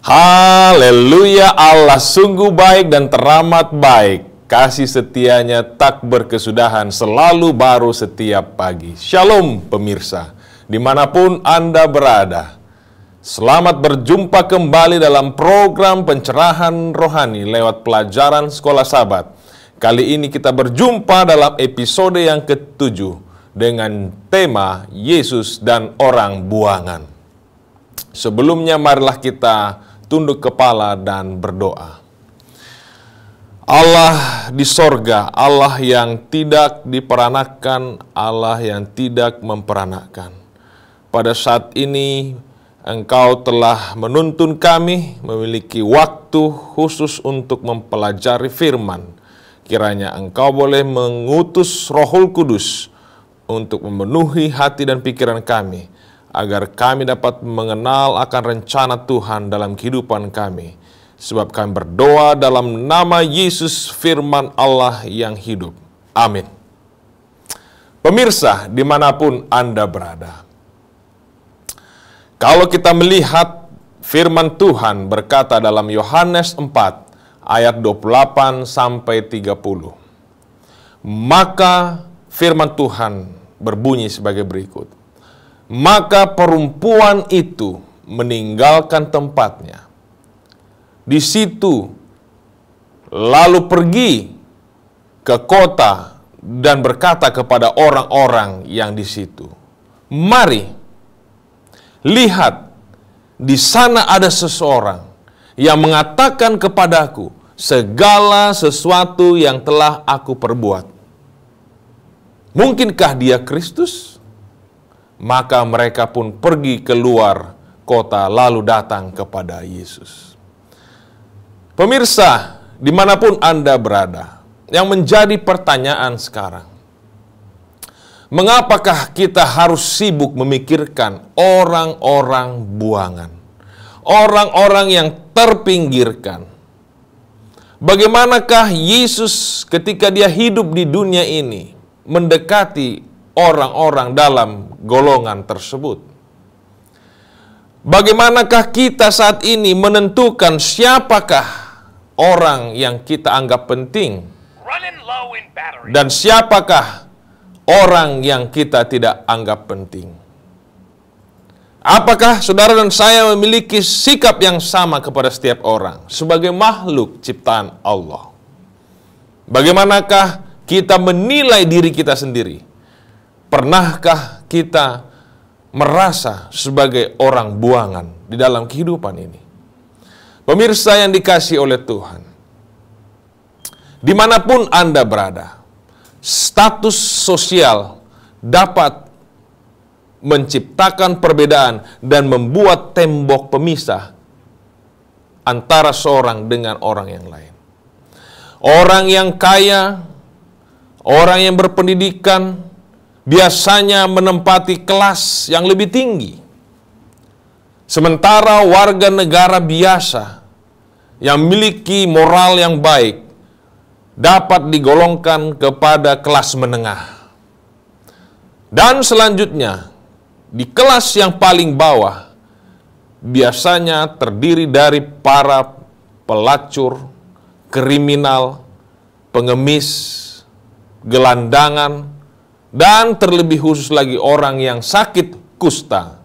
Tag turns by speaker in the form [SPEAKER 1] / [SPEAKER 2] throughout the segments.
[SPEAKER 1] Haleluya, Allah sungguh baik dan teramat baik. Kasih setianya tak berkesudahan, selalu baru setiap pagi. Shalom pemirsa, dimanapun Anda berada. Selamat berjumpa kembali dalam program pencerahan rohani lewat pelajaran Sekolah Sabat. Kali ini kita berjumpa dalam episode yang ke-7 dengan tema Yesus dan orang buangan. Sebelumnya marilah kita tunduk kepala dan berdoa. Allah di sorga, Allah yang tidak diperanakan, Allah yang tidak memperanakan. Pada saat ini Engkau telah menuntun kami memiliki waktu khusus untuk mempelajari firman. Kiranya Engkau boleh mengutus Rohul Kudus untuk memenuhi hati dan pikiran kami, agar kami dapat mengenal akan rencana Tuhan dalam kehidupan kami. Sebab kami berdoa dalam nama Yesus firman Allah yang hidup. Amin. Pemirsa, dimanapun Anda berada, kalau kita melihat firman Tuhan berkata dalam Yohanes 4 ayat 28 sampai 30. Maka firman Tuhan berbunyi sebagai berikut. Maka perempuan itu meninggalkan tempatnya di situ, lalu pergi ke kota dan berkata kepada orang-orang yang di situ, "Mari, lihat, di sana ada seseorang yang mengatakan kepadaku segala sesuatu yang telah aku perbuat. Mungkinkah dia Kristus?" Maka mereka pun pergi keluar kota lalu datang kepada Yesus. Pemirsa, dimanapun Anda berada, yang menjadi pertanyaan sekarang, mengapakah kita harus sibuk memikirkan orang-orang buangan? Orang-orang yang terpinggirkan. Bagaimanakah Yesus ketika dia hidup di dunia ini mendekati orang-orang dalam golongan tersebut? Bagaimanakah kita saat ini menentukan siapakah orang yang kita anggap penting dan siapakah orang yang kita tidak anggap penting? Apakah saudara dan saya memiliki sikap yang sama kepada setiap orang sebagai makhluk ciptaan Allah? Bagaimanakah kita menilai diri kita sendiri? Pernahkah kita merasa sebagai orang buangan di dalam kehidupan ini? Pemirsa yang dikasihi oleh Tuhan, dimanapun Anda berada, status sosial dapat menciptakan perbedaan dan membuat tembok pemisah antara seorang dengan orang yang lain. Orang yang kaya, orang yang berpendidikan, biasanya menempati kelas yang lebih tinggi. Sementara warga negara biasa yang memiliki moral yang baik dapat digolongkan kepada kelas menengah. Dan selanjutnya, di kelas yang paling bawah, biasanya terdiri dari para pelacur, kriminal, pengemis, gelandangan, dan terlebih khusus lagi orang yang sakit kusta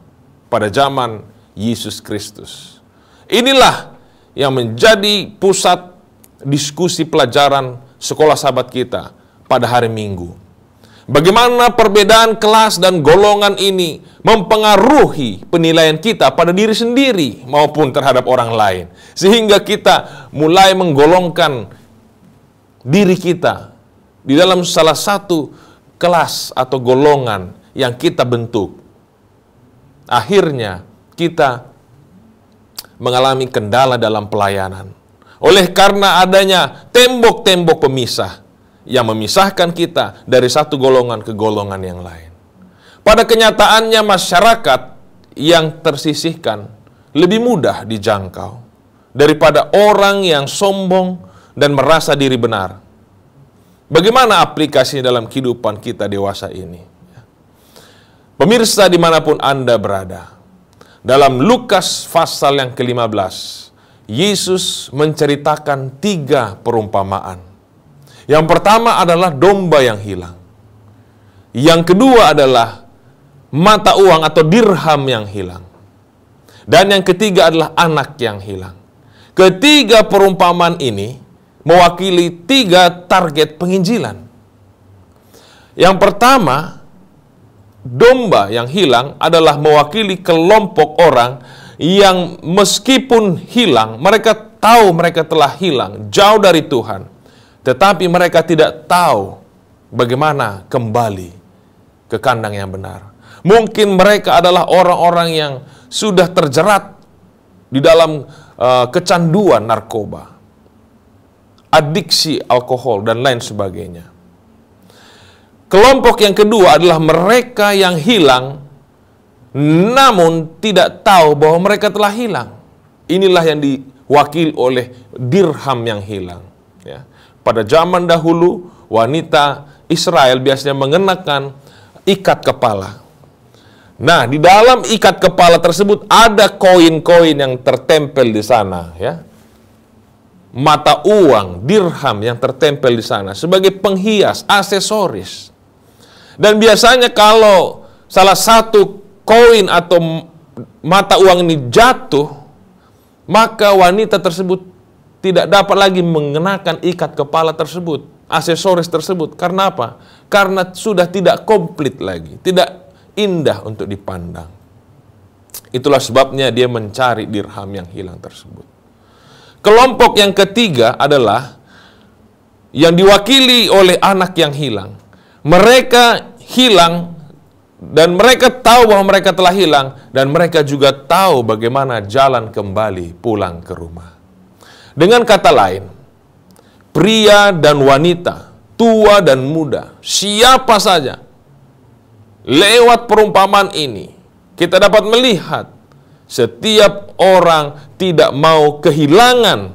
[SPEAKER 1] pada zaman Yesus Kristus. Inilah yang menjadi pusat diskusi pelajaran Sekolah Sabat kita pada hari Minggu. Bagaimana perbedaan kelas dan golongan ini mempengaruhi penilaian kita pada diri sendiri maupun terhadap orang lain. Sehingga kita mulai menggolongkan diri kita di dalam salah satu kelas atau golongan yang kita bentuk. Akhirnya kita mengalami kendala dalam pelayanan. Oleh karena adanya tembok-tembok pemisah yang memisahkan kita dari satu golongan ke golongan yang lain. Pada kenyataannya masyarakat yang tersisihkan lebih mudah dijangkau daripada orang yang sombong dan merasa diri benar. Bagaimana aplikasinya dalam kehidupan kita dewasa ini? Pemirsa dimanapun Anda berada, dalam Lukas pasal yang ke-15, Yesus menceritakan 3 perumpamaan. Yang pertama adalah domba yang hilang. Yang kedua adalah mata uang atau dirham yang hilang. Dan yang ketiga adalah anak yang hilang. Ketiga perumpamaan ini mewakili 3 target penginjilan. Yang pertama, domba yang hilang adalah mewakili kelompok orang yang meskipun hilang, mereka tahu mereka telah hilang, jauh dari Tuhan. Tetapi mereka tidak tahu bagaimana kembali ke kandang yang benar. Mungkin mereka adalah orang-orang yang sudah terjerat di dalam kecanduan narkoba, adiksi alkohol, dan lain sebagainya. Kelompok yang kedua adalah mereka yang hilang namun tidak tahu bahwa mereka telah hilang. Inilah yang diwakili oleh dirham yang hilang. Ya. Pada zaman dahulu, wanita Israel biasanya mengenakan ikat kepala. Nah, di dalam ikat kepala tersebut ada koin-koin yang tertempel di sana, ya. Mata uang, dirham yang tertempel di sana sebagai penghias, aksesoris. Dan biasanya kalau salah satu koin atau mata uang ini jatuh, maka wanita tersebut tidak dapat lagi mengenakan ikat kepala tersebut, aksesoris tersebut. Karena apa? Karena sudah tidak komplit lagi, tidak indah untuk dipandang. Itulah sebabnya dia mencari dirham yang hilang tersebut. Kelompok yang ketiga adalah yang diwakili oleh anak yang hilang. Mereka hilang dan mereka tahu bahwa mereka telah hilang, dan mereka juga tahu bagaimana jalan kembali pulang ke rumah. Dengan kata lain, pria dan wanita, tua dan muda, siapa saja, lewat perumpamaan ini, kita dapat melihat setiap orang tidak mau kehilangan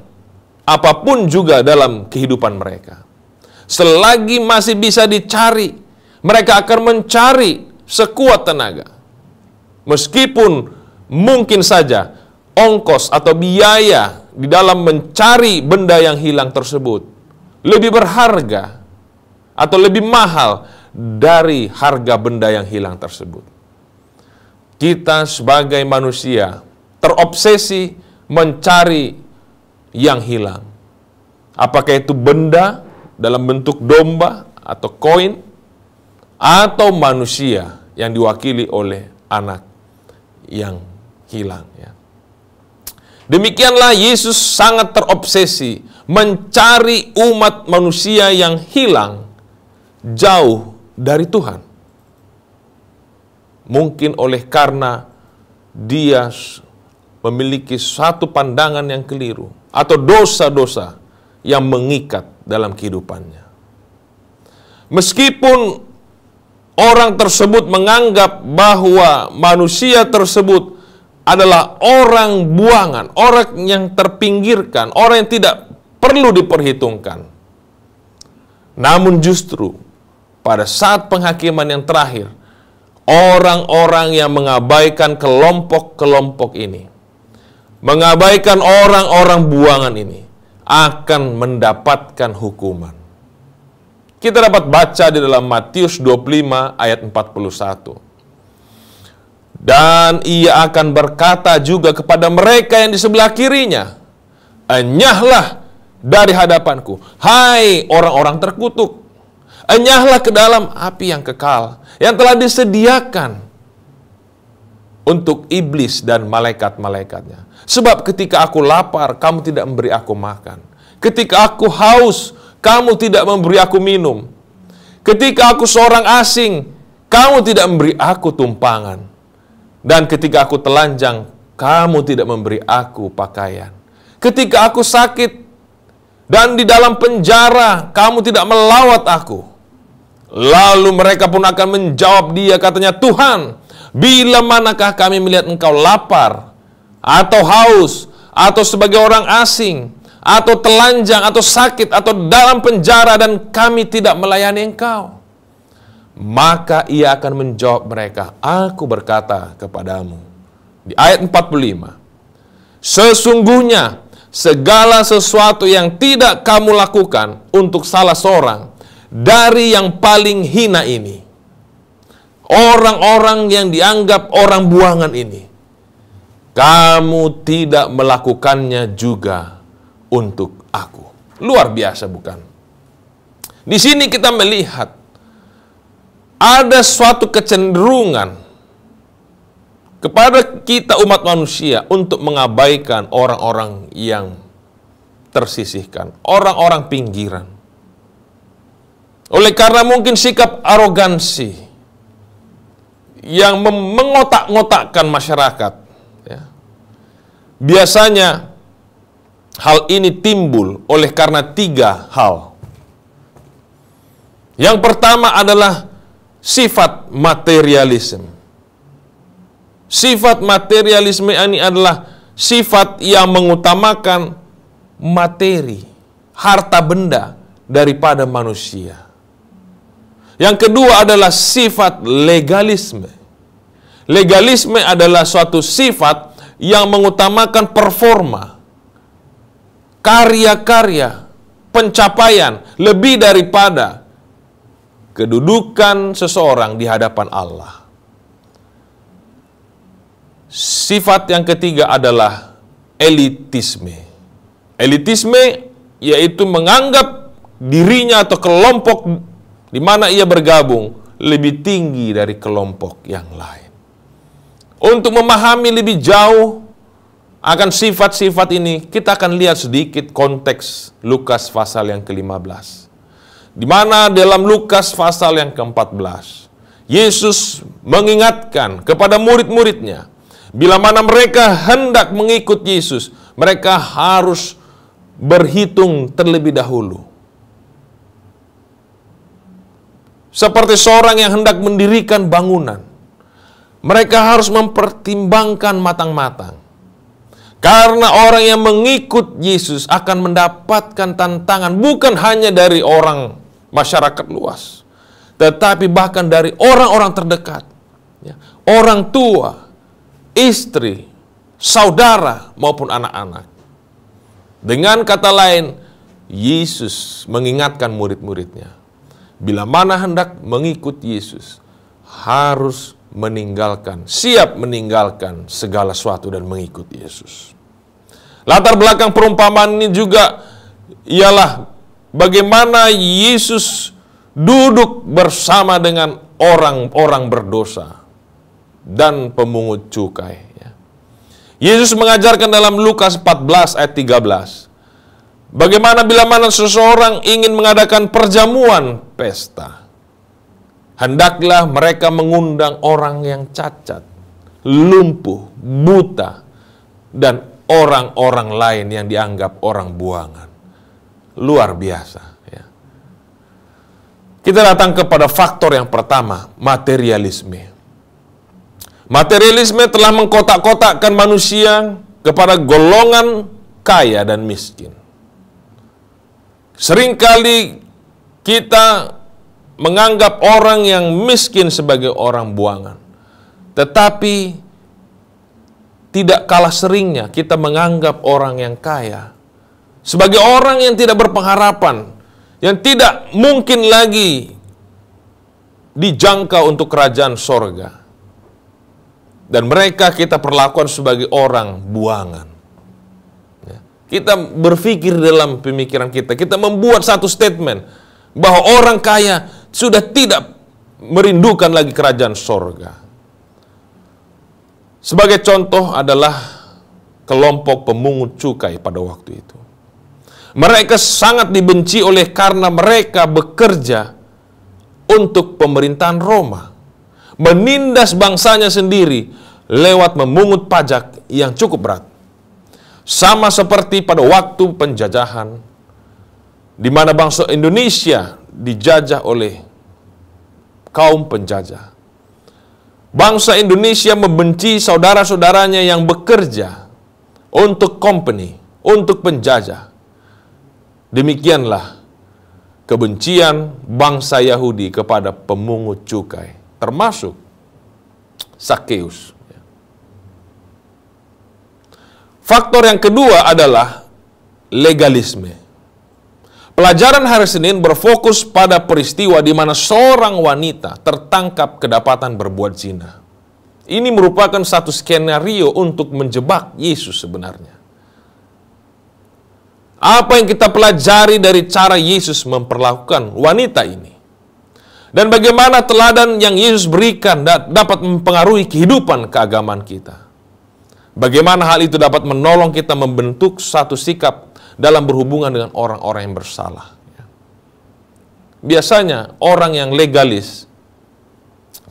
[SPEAKER 1] apapun juga dalam kehidupan mereka. Selagi masih bisa dicari, mereka akan mencari sekuat tenaga. Meskipun mungkin saja ongkos atau biaya di dalam mencari benda yang hilang tersebut lebih berharga atau lebih mahal dari harga benda yang hilang tersebut. Kita sebagai manusia terobsesi mencari yang hilang. Apakah itu benda dalam bentuk domba atau koin, atau manusia yang diwakili oleh anak yang hilang. Ya. Demikianlah Yesus sangat terobsesi mencari umat manusia yang hilang jauh dari Tuhan. Mungkin oleh karena dia memiliki satu pandangan yang keliru atau dosa-dosa yang mengikat dalam kehidupannya. Meskipun orang tersebut menganggap bahwa manusia tersebut adalah orang buangan, orang yang terpinggirkan, orang yang tidak perlu diperhitungkan. Namun justru pada saat penghakiman yang terakhir, orang-orang yang mengabaikan kelompok-kelompok ini, mengabaikan orang-orang buangan ini, akan mendapatkan hukuman. Kita dapat baca di dalam Matius 25 ayat 41. Dan ia akan berkata juga kepada mereka yang di sebelah kirinya, enyahlah dari hadapanku, hai orang-orang terkutuk. Enyahlah ke dalam api yang kekal, yang telah disediakan untuk iblis dan malaikat-malaikatnya. Sebab ketika aku lapar, kamu tidak memberi aku makan. Ketika aku haus, kamu tidak memberi aku minum. Ketika aku seorang asing, kamu tidak memberi aku tumpangan. Dan ketika aku telanjang, kamu tidak memberi aku pakaian. Ketika aku sakit dan di dalam penjara, kamu tidak melawat aku. Lalu mereka pun akan menjawab dia, katanya, Tuhan, bila manakah kami melihat engkau lapar, atau haus, atau sebagai orang asing, atau telanjang, atau sakit, atau dalam penjara, dan kami tidak melayani engkau? Maka ia akan menjawab mereka, aku berkata kepadamu, di ayat 45, sesungguhnya segala sesuatu yang tidak kamu lakukan untuk salah seorang dari yang paling hina ini, orang-orang yang dianggap orang buangan ini, kamu tidak melakukannya juga untuk aku. Luar biasa, bukan? Di sini kita melihat ada suatu kecenderungan kepada kita umat manusia untuk mengabaikan orang-orang yang tersisihkan, orang-orang pinggiran. Oleh karena mungkin sikap arogansi yang mengotak-ngotakkan masyarakat, ya. Biasanya hal ini timbul oleh karena 3 hal. Yang pertama adalah sifat materialisme. Sifat materialisme ini adalah sifat yang mengutamakan materi, harta benda daripada manusia. Yang kedua adalah sifat legalisme. Legalisme adalah suatu sifat yang mengutamakan performa, karya-karya, pencapaian lebih daripada kedudukan seseorang di hadapan Allah. Sifat yang ketiga adalah elitisme. Elitisme yaitu menganggap dirinya atau kelompok di mana ia bergabung lebih tinggi dari kelompok yang lain. Untuk memahami lebih jauh akan sifat-sifat ini, kita akan lihat sedikit konteks Lukas pasal yang ke-15. Di mana dalam Lukas pasal yang ke-14, Yesus mengingatkan kepada murid-muridnya, bila mana mereka hendak mengikut Yesus, mereka harus berhitung terlebih dahulu. Seperti seorang yang hendak mendirikan bangunan, mereka harus mempertimbangkan matang-matang. Karena orang yang mengikut Yesus akan mendapatkan tantangan bukan hanya dari orang masyarakat luas, tetapi bahkan dari orang-orang terdekat, ya, orang tua, istri, saudara, maupun anak-anak. Dengan kata lain, Yesus mengingatkan murid-muridnya, bila mana hendak mengikut Yesus, harus siap meninggalkan segala sesuatu dan mengikut Yesus. Latar belakang perumpamaan ini juga ialah bagaimana Yesus duduk bersama dengan orang-orang berdosa dan pemungut cukai. Yesus mengajarkan dalam Lukas 14 ayat 13, bagaimana bila mana seseorang ingin mengadakan perjamuan pesta, hendaklah mereka mengundang orang yang cacat, lumpuh, buta, dan orang-orang lain yang dianggap orang buangan. Luar biasa, ya. Kita datang kepada faktor yang pertama, materialisme. Materialisme telah mengkotak-kotakkan manusia kepada golongan kaya dan miskin. Seringkali kita menganggap orang yang miskin sebagai orang buangan. Tetapi tidak kalah seringnya kita menganggap orang yang kaya sebagai orang yang tidak berpengharapan, yang tidak mungkin lagi dijangkau untuk kerajaan sorga. Dan mereka kita perlakukan sebagai orang buangan. Kita berpikir dalam pemikiran kita, kita membuat satu statement bahwa orang kaya sudah tidak merindukan lagi kerajaan sorga. Sebagai contoh adalah kelompok pemungut cukai pada waktu itu. Mereka sangat dibenci oleh karena mereka bekerja untuk pemerintahan Roma, menindas bangsanya sendiri lewat memungut pajak yang cukup berat. Sama seperti pada waktu penjajahan, di mana bangsa Indonesia dijajah oleh kaum penjajah. Bangsa Indonesia membenci saudara-saudaranya yang bekerja untuk company, untuk penjajah. Demikianlah kebencian bangsa Yahudi kepada pemungut cukai, termasuk Sakeus. Faktor yang kedua adalah legalisme. Pelajaran hari Senin berfokus pada peristiwa di mana seorang wanita tertangkap kedapatan berbuat zina. Ini merupakan satu skenario untuk menjebak Yesus sebenarnya. Apa yang kita pelajari dari cara Yesus memperlakukan wanita ini? Dan bagaimana teladan yang Yesus berikan dapat mempengaruhi kehidupan keagamaan kita? Bagaimana hal itu dapat menolong kita membentuk satu sikap dalam berhubungan dengan orang-orang yang bersalah? Biasanya orang yang legalis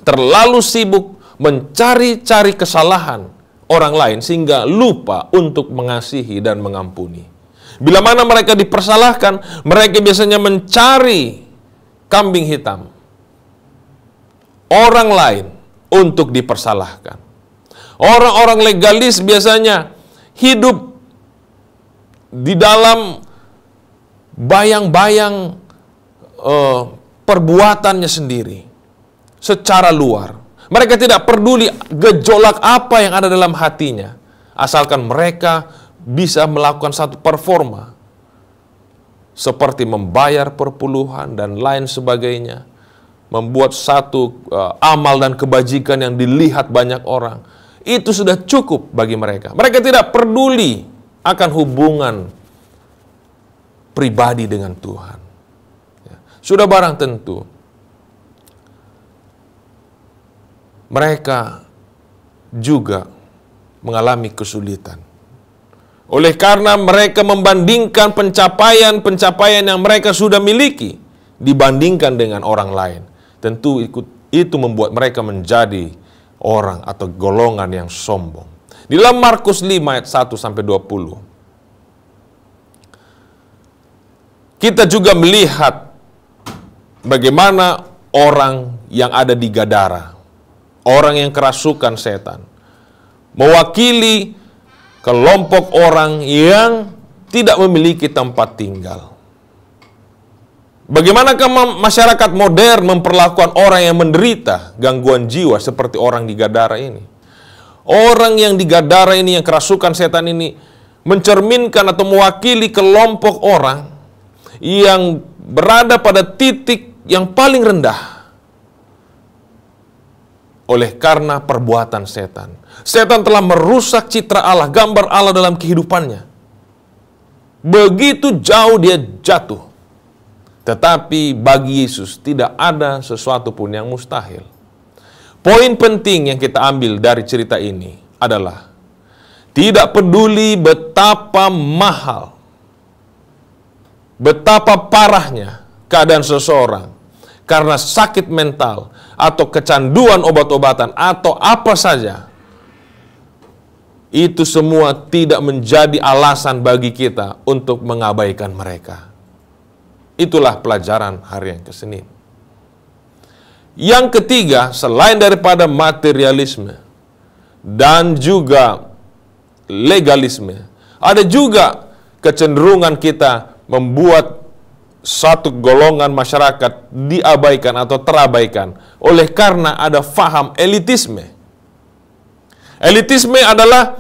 [SPEAKER 1] terlalu sibuk mencari-cari kesalahan orang lain sehingga lupa untuk mengasihi dan mengampuni. Bila mana mereka dipersalahkan, mereka biasanya mencari kambing hitam, orang lain untuk dipersalahkan. Orang-orang legalis biasanya hidup di dalam bayang-bayang perbuatannya sendiri secara luar. Mereka tidak peduli gejolak apa yang ada dalam hatinya, asalkan mereka bisa melakukan satu performa seperti membayar perpuluhan dan lain sebagainya, membuat satu amal dan kebajikan yang dilihat banyak orang. Itu sudah cukup bagi mereka. Mereka tidak peduli akan hubungan pribadi dengan Tuhan. Sudah barang tentu mereka juga mengalami kesulitan. Oleh karena mereka membandingkan pencapaian yang mereka sudah miliki dibandingkan dengan orang lain. Tentu itu membuat mereka menjadi orang atau golongan yang sombong. Di dalam Markus 5 ayat 1-20, kita juga melihat bagaimana orang yang ada di Gadara, orang yang kerasukan setan, mewakili kelompok orang yang tidak memiliki tempat tinggal. Bagaimanakah masyarakat modern memperlakukan orang yang menderita gangguan jiwa seperti orang di Gadara ini? Orang yang di Gadara ini, yang kerasukan setan ini, mencerminkan atau mewakili kelompok orang yang berada pada titik yang paling rendah oleh karena perbuatan setan. Setan telah merusak citra Allah, gambar Allah dalam kehidupannya. Begitu jauh dia jatuh. Tetapi bagi Yesus tidak ada sesuatu pun yang mustahil. Poin penting yang kita ambil dari cerita ini adalah tidak peduli betapa mahal, betapa parahnya keadaan seseorang karena sakit mental atau kecanduan obat-obatan atau apa saja, itu semua tidak menjadi alasan bagi kita untuk mengabaikan mereka. Itulah pelajaran hari yang ke-Senin. Yang ketiga, selain daripada materialisme dan juga legalisme, ada juga kecenderungan kita membuat satu golongan masyarakat diabaikan atau terabaikan oleh karena ada faham elitisme. Elitisme adalah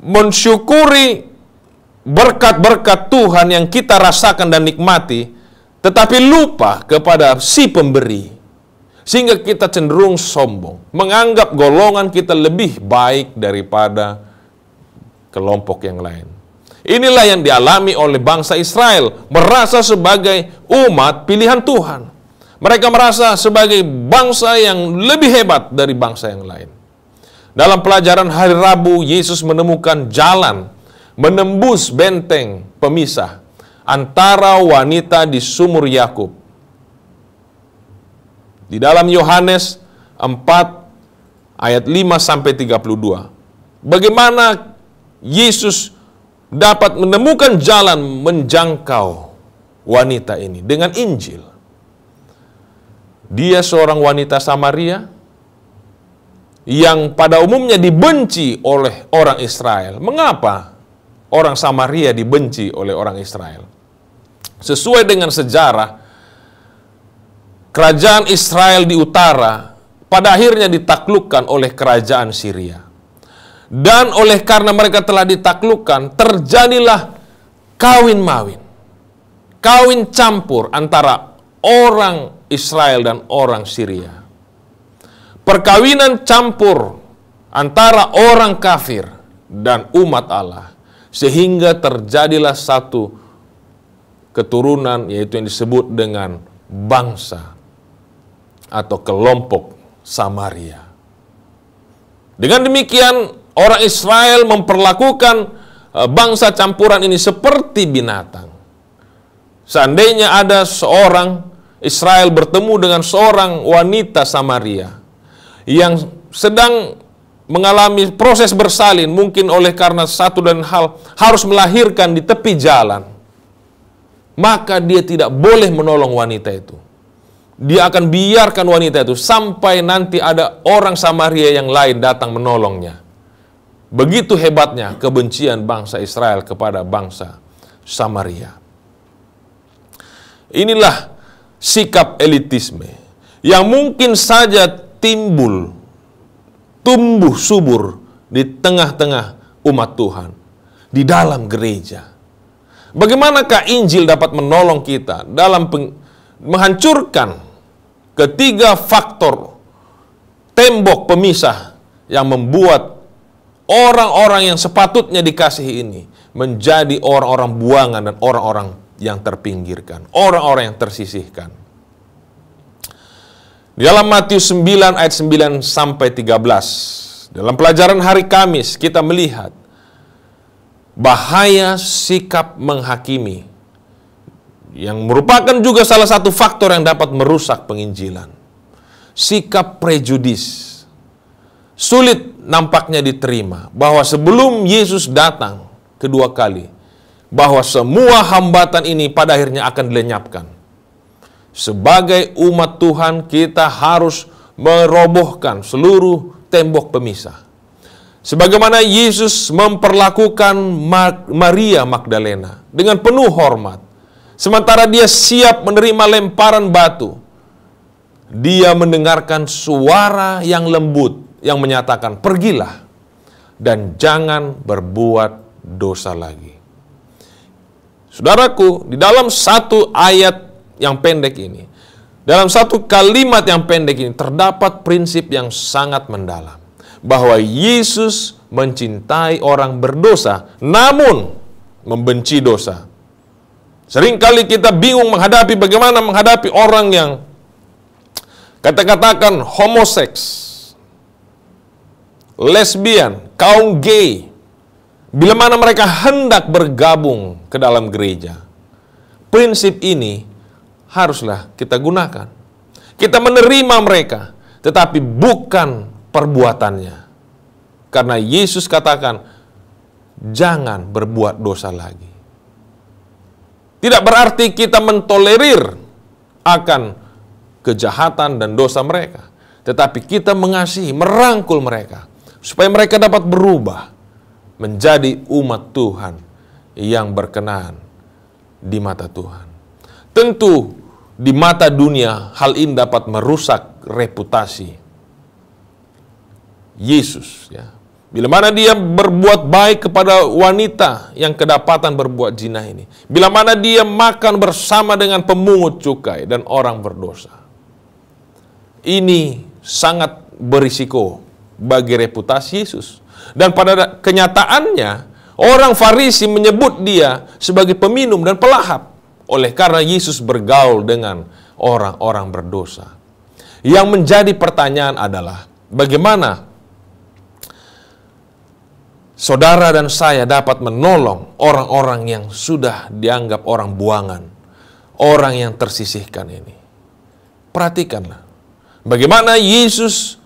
[SPEAKER 1] mensyukuri berkat-berkat Tuhan yang kita rasakan dan nikmati, tetapi lupa kepada si pemberi. Sehingga kita cenderung sombong, menganggap golongan kita lebih baik daripada kelompok yang lain. Inilah yang dialami oleh bangsa Israel, merasa sebagai umat pilihan Tuhan. Mereka merasa sebagai bangsa yang lebih hebat dari bangsa yang lain. Dalam pelajaran hari Rabu, Yesus menemukan jalan menembus benteng pemisah antara wanita di sumur Yakub. Di dalam Yohanes 4 ayat 5-32. Bagaimana Yesus dapat menemukan jalan menjangkau wanita ini dengan Injil. Dia seorang wanita Samaria yang pada umumnya dibenci oleh orang Israel. Mengapa orang Samaria dibenci oleh orang Israel? Sesuai dengan sejarah, kerajaan Israel di utara pada akhirnya ditaklukkan oleh kerajaan Syria. Dan oleh karena mereka telah ditaklukkan, terjadilah kawin-mawin, kawin campur antara orang Israel dan orang Syria. Perkawinan campur antara orang kafir dan umat Allah, sehingga terjadilah satu keturunan, yaitu yang disebut dengan bangsa atau kelompok Samaria. Dengan demikian, orang Israel memperlakukan bangsa campuran ini seperti binatang. Seandainya ada seorang Israel bertemu dengan seorang wanita Samaria yang sedang mengalami proses bersalin, mungkin oleh karena satu dan hal harus melahirkan di tepi jalan, maka dia tidak boleh menolong wanita itu. Dia akan biarkan wanita itu sampai nanti ada orang Samaria yang lain datang menolongnya. Begitu hebatnya kebencian bangsa Israel kepada bangsa Samaria. Inilah sikap elitisme yang mungkin saja tumbuh subur di tengah-tengah umat Tuhan, di dalam gereja. Bagaimanakah Injil dapat menolong kita dalam menghancurkan ketiga faktor tembok pemisah yang membuat orang-orang yang sepatutnya dikasihi ini menjadi orang-orang buangan dan orang-orang yang terpinggirkan, orang-orang yang tersisihkan. Di dalam Matius 9 ayat 9 sampai 13, dalam pelajaran hari Kamis kita melihat bahaya sikap menghakimi, yang merupakan juga salah satu faktor yang dapat merusak penginjilan. Sikap prejudis. Sulit nampaknya diterima bahwa sebelum Yesus datang kedua kali, bahwa semua hambatan ini pada akhirnya akan dilenyapkan. Sebagai umat Tuhan, kita harus merobohkan seluruh tembok pemisah. Sebagaimana Yesus memperlakukan Maria Magdalena dengan penuh hormat. Sementara dia siap menerima lemparan batu, dia mendengarkan suara yang lembut yang menyatakan, "Pergilah dan jangan berbuat dosa lagi." Saudaraku, di dalam satu ayat yang pendek ini, dalam satu kalimat yang pendek ini, terdapat prinsip yang sangat mendalam. Bahwa Yesus mencintai orang berdosa, namun membenci dosa. Seringkali kita bingung bagaimana menghadapi orang yang katakan homoseks, lesbian, kaum gay, bila mana mereka hendak bergabung ke dalam gereja. Prinsip ini haruslah kita gunakan. Kita menerima mereka, tetapi bukan perbuatannya. Karena Yesus katakan, jangan berbuat dosa lagi. Tidak berarti kita mentolerir akan kejahatan dan dosa mereka, tetapi kita mengasihi, merangkul mereka, supaya mereka dapat berubah menjadi umat Tuhan yang berkenan di mata Tuhan. Tentu di mata dunia hal ini dapat merusak reputasi Yesus, ya. Bila mana dia berbuat baik kepada wanita yang kedapatan berbuat zina ini, bila mana dia makan bersama dengan pemungut cukai dan orang berdosa, ini sangat berisiko bagi reputasi Yesus. Dan pada kenyataannya, orang Farisi menyebut dia sebagai peminum dan pelahap, oleh karena Yesus bergaul dengan orang-orang berdosa. Yang menjadi pertanyaan adalah, bagaimana saudara dan saya dapat menolong orang-orang yang sudah dianggap orang buangan, orang yang tersisihkan ini? Perhatikanlah bagaimana Yesus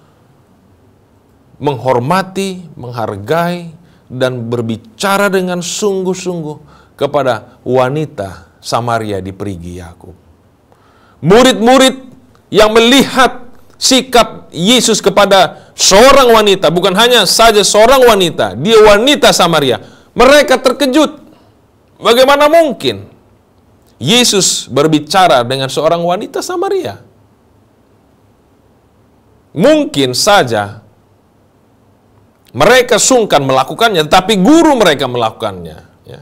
[SPEAKER 1] menghormati, menghargai, dan berbicara dengan sungguh-sungguh kepada wanita Samaria di Perigi Yakub. Murid-murid yang melihat sikap Yesus kepada seorang wanita, bukan hanya saja seorang wanita, dia wanita Samaria, mereka terkejut. Bagaimana mungkin Yesus berbicara dengan seorang wanita Samaria? Mungkin saja mereka sungkan melakukannya, tetapi guru mereka melakukannya. Ya.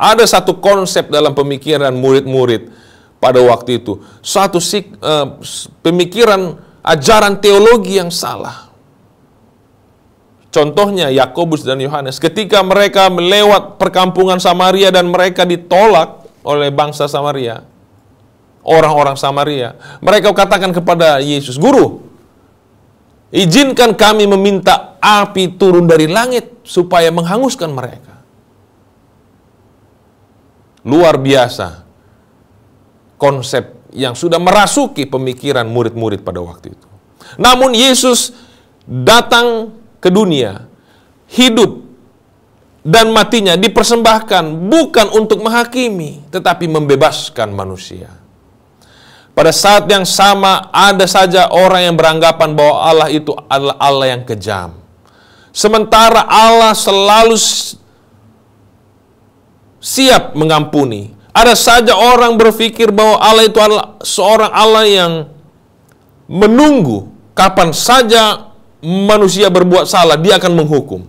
[SPEAKER 1] Ada satu konsep dalam pemikiran murid-murid pada waktu itu. Satu pemikiran ajaran teologi yang salah. Contohnya Yakobus dan Yohanes. Ketika mereka melewat perkampungan Samaria dan mereka ditolak oleh bangsa Samaria, orang-orang Samaria, mereka katakan kepada Yesus, "Guru, izinkan kami meminta api turun dari langit supaya menghanguskan mereka." Luar biasa konsep yang sudah merasuki pemikiran murid-murid pada waktu itu. Namun Yesus datang ke dunia, hidup dan matinya dipersembahkan bukan untuk menghakimi, tetapi membebaskan manusia. Pada saat yang sama ada saja orang yang beranggapan bahwa Allah itu adalah Allah yang kejam. Sementara Allah selalu siap mengampuni. Ada saja orang berpikir bahwa Allah itu adalah seorang Allah yang menunggu kapan saja manusia berbuat salah, dia akan menghukum.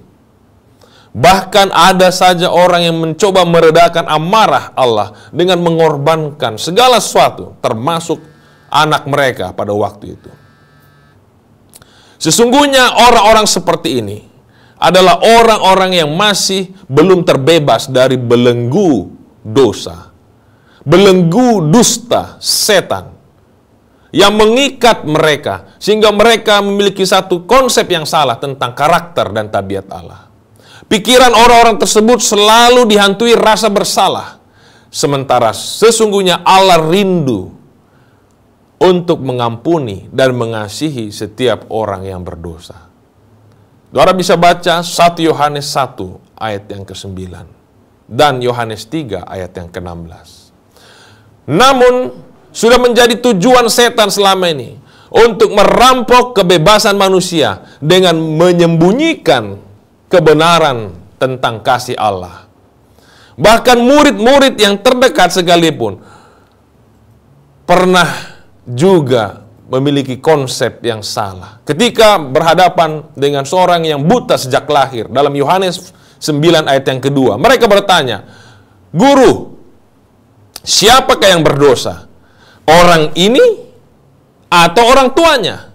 [SPEAKER 1] Bahkan ada saja orang yang mencoba meredakan amarah Allah dengan mengorbankan segala sesuatu, termasuk anak mereka pada waktu itu. Sesungguhnya orang-orang seperti ini adalah orang-orang yang masih belum terbebas dari belenggu dosa, belenggu dusta setan yang mengikat mereka sehingga mereka memiliki satu konsep yang salah tentang karakter dan tabiat Allah. Pikiran orang-orang tersebut selalu dihantui rasa bersalah, sementara sesungguhnya Allah rindu untuk mengampuni dan mengasihi setiap orang yang berdosa. Saudara bisa baca 1 Yohanes 1 ayat yang ke-9 dan Yohanes 3 ayat yang ke-16. Namun sudah menjadi tujuan setan selama ini untuk merampok kebebasan manusia dengan menyembunyikan kebenaran tentang kasih Allah. Bahkan murid-murid yang terdekat sekalipun pernah juga memiliki konsep yang salah ketika berhadapan dengan seorang yang buta sejak lahir. Dalam Yohanes 9 ayat yang kedua, mereka bertanya, "Guru, siapakah yang berdosa? Orang ini atau orang tuanya?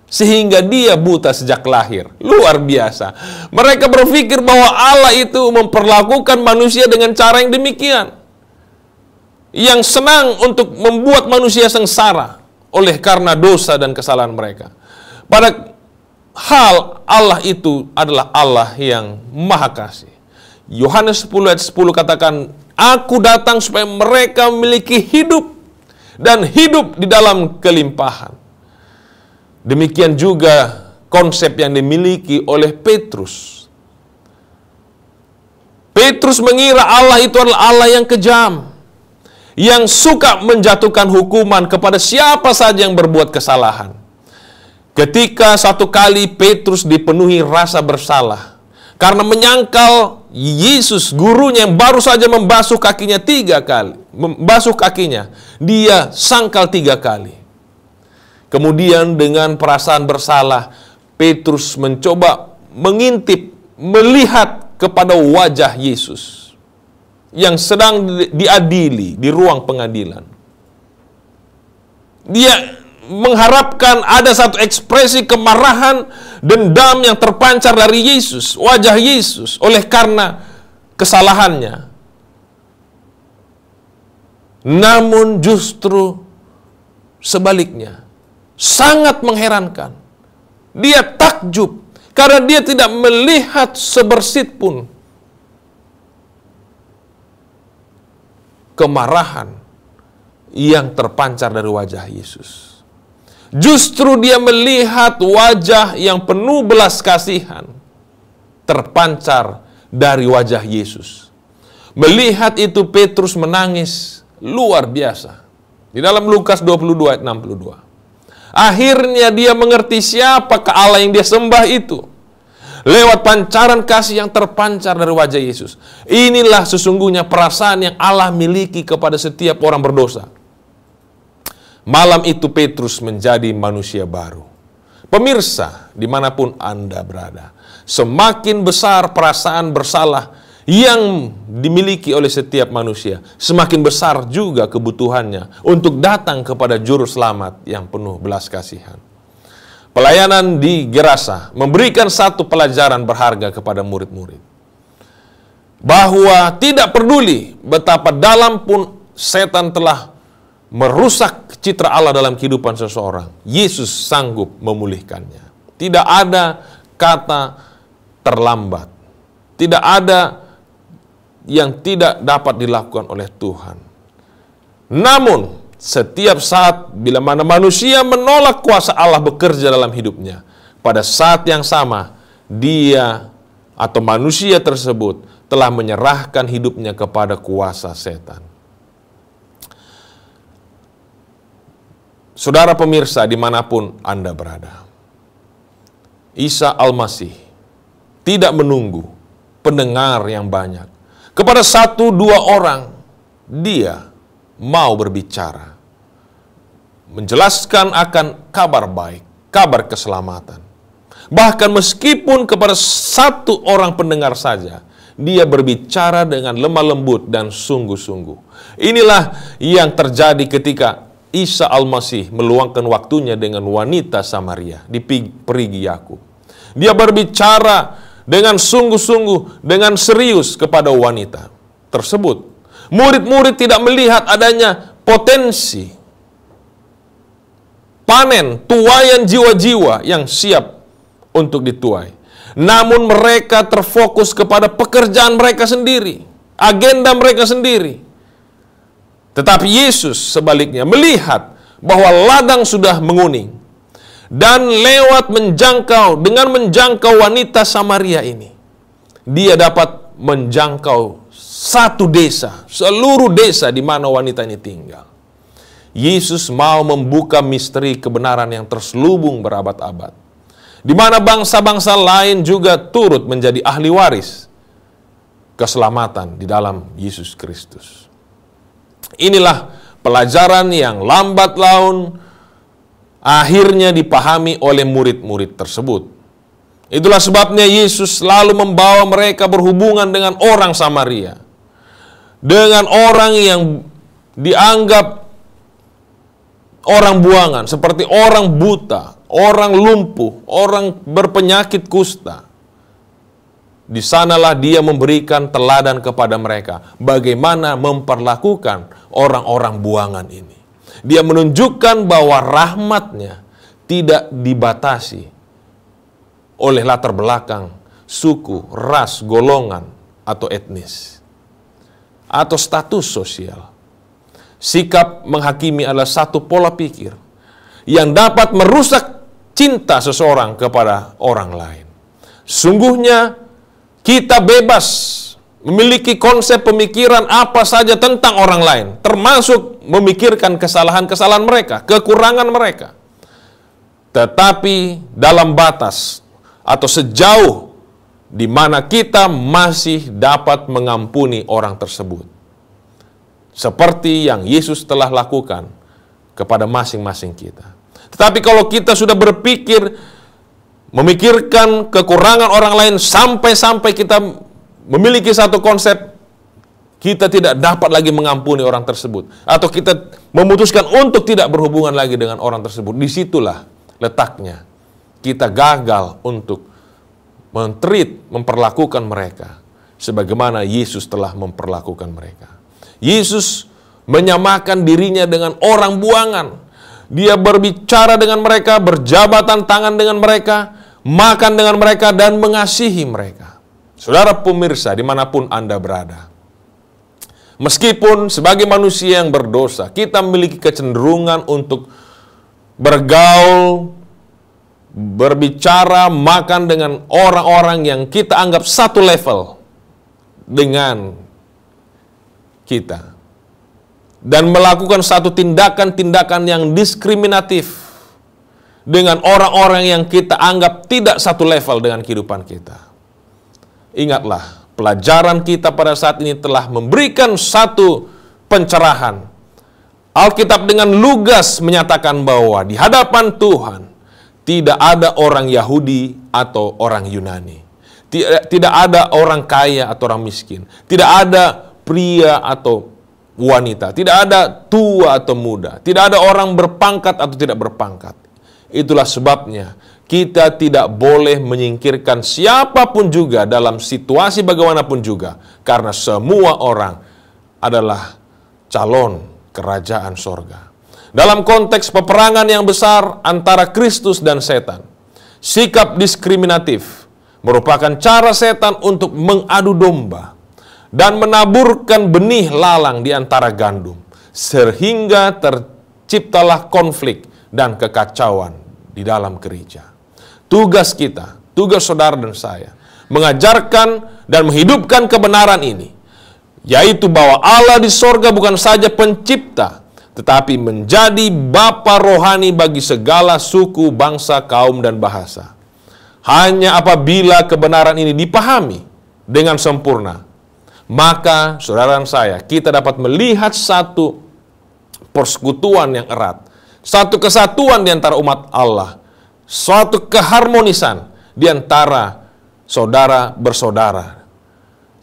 [SPEAKER 1] Sehingga dia buta sejak lahir." Luar biasa. Mereka berpikir bahwa Allah itu memperlakukan manusia dengan cara yang demikian, yang senang untuk membuat manusia sengsara oleh karena dosa dan kesalahan mereka. Padahal Allah itu adalah Allah yang maha kasih. Yohanes 10 ayat 10 katakan, "Aku datang supaya mereka memiliki hidup dan hidup di dalam kelimpahan." Demikian juga konsep yang dimiliki oleh Petrus. Petrus mengira Allah itu adalah Allah yang kejam, yang suka menjatuhkan hukuman kepada siapa saja yang berbuat kesalahan. Ketika satu kali Petrus dipenuhi rasa bersalah karena menyangkal Yesus, gurunya yang baru saja membasuh kakinya 3 kali, membasuh kakinya, dia sangkal 3 kali. Kemudian dengan perasaan bersalah, Petrus mencoba mengintip, melihat kepada wajah Yesus yang sedang diadili di ruang pengadilan. Dia mengharapkan ada satu ekspresi kemarahan, dendam yang terpancar dari Yesus, wajah Yesus, oleh karena kesalahannya. Namun justru sebaliknya, sangat mengherankan. Dia takjub karena dia tidak melihat sebersit pun kemarahan yang terpancar dari wajah Yesus. Justru dia melihat wajah yang penuh belas kasihan terpancar dari wajah Yesus. Melihat itu Petrus menangis luar biasa. Di dalam Lukas 22 ayat 62. Akhirnya dia mengerti siapakah Allah yang dia sembah itu. Lewat pancaran kasih yang terpancar dari wajah Yesus. Inilah sesungguhnya perasaan yang Allah miliki kepada setiap orang berdosa. Malam itu Petrus menjadi manusia baru. Pemirsa, dimanapun Anda berada, semakin besar perasaan bersalah yang dimiliki oleh setiap manusia, semakin besar juga kebutuhannya untuk datang kepada Juru Selamat yang penuh belas kasihan. Pelayanan di Gerasa memberikan satu pelajaran berharga kepada murid-murid, bahwa tidak peduli betapa dalam pun setan telah merusak citra Allah dalam kehidupan seseorang, Yesus sanggup memulihkannya. Tidak ada kata terlambat, tidak ada yang tidak dapat dilakukan oleh Tuhan. Namun, setiap saat bila mana manusia menolak kuasa Allah bekerja dalam hidupnya, pada saat yang sama, dia atau manusia tersebut telah menyerahkan hidupnya kepada kuasa setan. Saudara pemirsa dimanapun Anda berada, Isa Al-Masih tidak menunggu pendengar yang banyak. Kepada satu dua orang, dia mau berbicara, menjelaskan akan kabar baik, kabar keselamatan. Bahkan meskipun kepada satu orang pendengar saja, dia berbicara dengan lemah lembut dan sungguh-sungguh. Inilah yang terjadi ketika Isa Al-Masih meluangkan waktunya dengan wanita Samaria di Perigi Yakub. Dia berbicara dengan sungguh-sungguh, dengan serius kepada wanita tersebut. Murid-murid tidak melihat adanya potensi panen, tuaian jiwa-jiwa yang siap untuk dituai. Namun mereka terfokus kepada pekerjaan mereka sendiri, agenda mereka sendiri. Tetapi Yesus sebaliknya melihat bahwa ladang sudah menguning, dan lewat dengan menjangkau wanita Samaria ini, dia dapat menjangkau satu desa, seluruh desa di mana wanita ini tinggal. Yesus mau membuka misteri kebenaran yang terselubung berabad-abad, di mana bangsa-bangsa lain juga turut menjadi ahli waris keselamatan di dalam Yesus Kristus. Inilah pelajaran yang lambat laun akhirnya dipahami oleh murid-murid tersebut. Itulah sebabnya Yesus selalu membawa mereka berhubungan dengan orang Samaria, dengan orang yang dianggap orang buangan, seperti orang buta, orang lumpuh, orang berpenyakit kusta. Di sanalah dia memberikan teladan kepada mereka bagaimana memperlakukan orang-orang buangan ini. Dia menunjukkan bahwa rahmatnya tidak dibatasi oleh latar belakang, suku, ras, golongan, atau etnis, atau status sosial. Sikap menghakimi adalah satu pola pikir yang dapat merusak cinta seseorang kepada orang lain. Sungguhnya kita bebas memiliki konsep pemikiran apa saja tentang orang lain, termasuk memikirkan kesalahan-kesalahan mereka, kekurangan mereka. Tetapi dalam batas atau sejauh di mana kita masih dapat mengampuni orang tersebut, seperti yang Yesus telah lakukan kepada masing-masing kita. Tetapi kalau kita sudah memikirkan kekurangan orang lain sampai kita memiliki satu konsep, kita tidak dapat lagi mengampuni orang tersebut, atau kita memutuskan untuk tidak berhubungan lagi dengan orang tersebut. Disitulah letaknya kita gagal untuk memperlakukan mereka sebagaimana Yesus telah memperlakukan mereka. Yesus menyamakan dirinya dengan orang buangan. Dia berbicara dengan mereka, berjabatan tangan dengan mereka, makan dengan mereka, dan mengasihi mereka. Saudara pemirsa, dimanapun Anda berada, meskipun sebagai manusia yang berdosa, kita memiliki kecenderungan untuk bergaul, berbicara, makan dengan orang-orang yang kita anggap satu level dengan kita, dan melakukan satu tindakan-tindakan yang diskriminatif dengan orang-orang yang kita anggap tidak satu level dengan kehidupan kita. Ingatlah, pelajaran kita pada saat ini telah memberikan satu pencerahan. Alkitab dengan lugas menyatakan bahwa di hadapan Tuhan tidak ada orang Yahudi atau orang Yunani. Tidak ada orang kaya atau orang miskin. Tidak ada pria atau wanita. Tidak ada tua atau muda. Tidak ada orang berpangkat atau tidak berpangkat. Itulah sebabnya kita tidak boleh menyingkirkan siapapun juga dalam situasi bagaimanapun juga. Karena semua orang adalah calon kerajaan sorga. Dalam konteks peperangan yang besar antara Kristus dan setan, sikap diskriminatif merupakan cara setan untuk mengadu domba dan menaburkan benih lalang di antara gandum, sehingga terciptalah konflik dan kekacauan di dalam gereja. Tugas kita, tugas saudara dan saya, mengajarkan dan menghidupkan kebenaran ini, yaitu bahwa Allah di sorga bukan saja pencipta, tetapi menjadi Bapa rohani bagi segala suku, bangsa, kaum, dan bahasa. Hanya apabila kebenaran ini dipahami dengan sempurna, maka saudara dan saya, kita dapat melihat satu persekutuan yang erat, satu kesatuan di antara umat Allah, suatu keharmonisan di antara saudara bersaudara.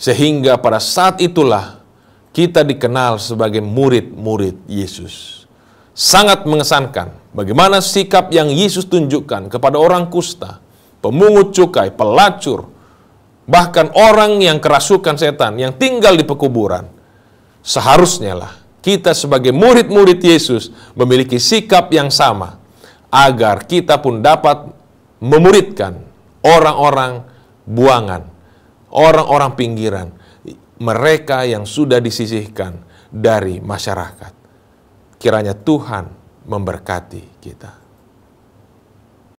[SPEAKER 1] Sehingga pada saat itulah kita dikenal sebagai murid-murid Yesus. Sangat mengesankan bagaimana sikap yang Yesus tunjukkan kepada orang kusta, pemungut cukai, pelacur, bahkan orang yang kerasukan setan yang tinggal di pekuburan. Seharusnya lah kita sebagai murid-murid Yesus memiliki sikap yang sama, agar kita pun dapat memuridkan orang-orang buangan, orang-orang pinggiran, mereka yang sudah disisihkan dari masyarakat. Kiranya Tuhan memberkati kita.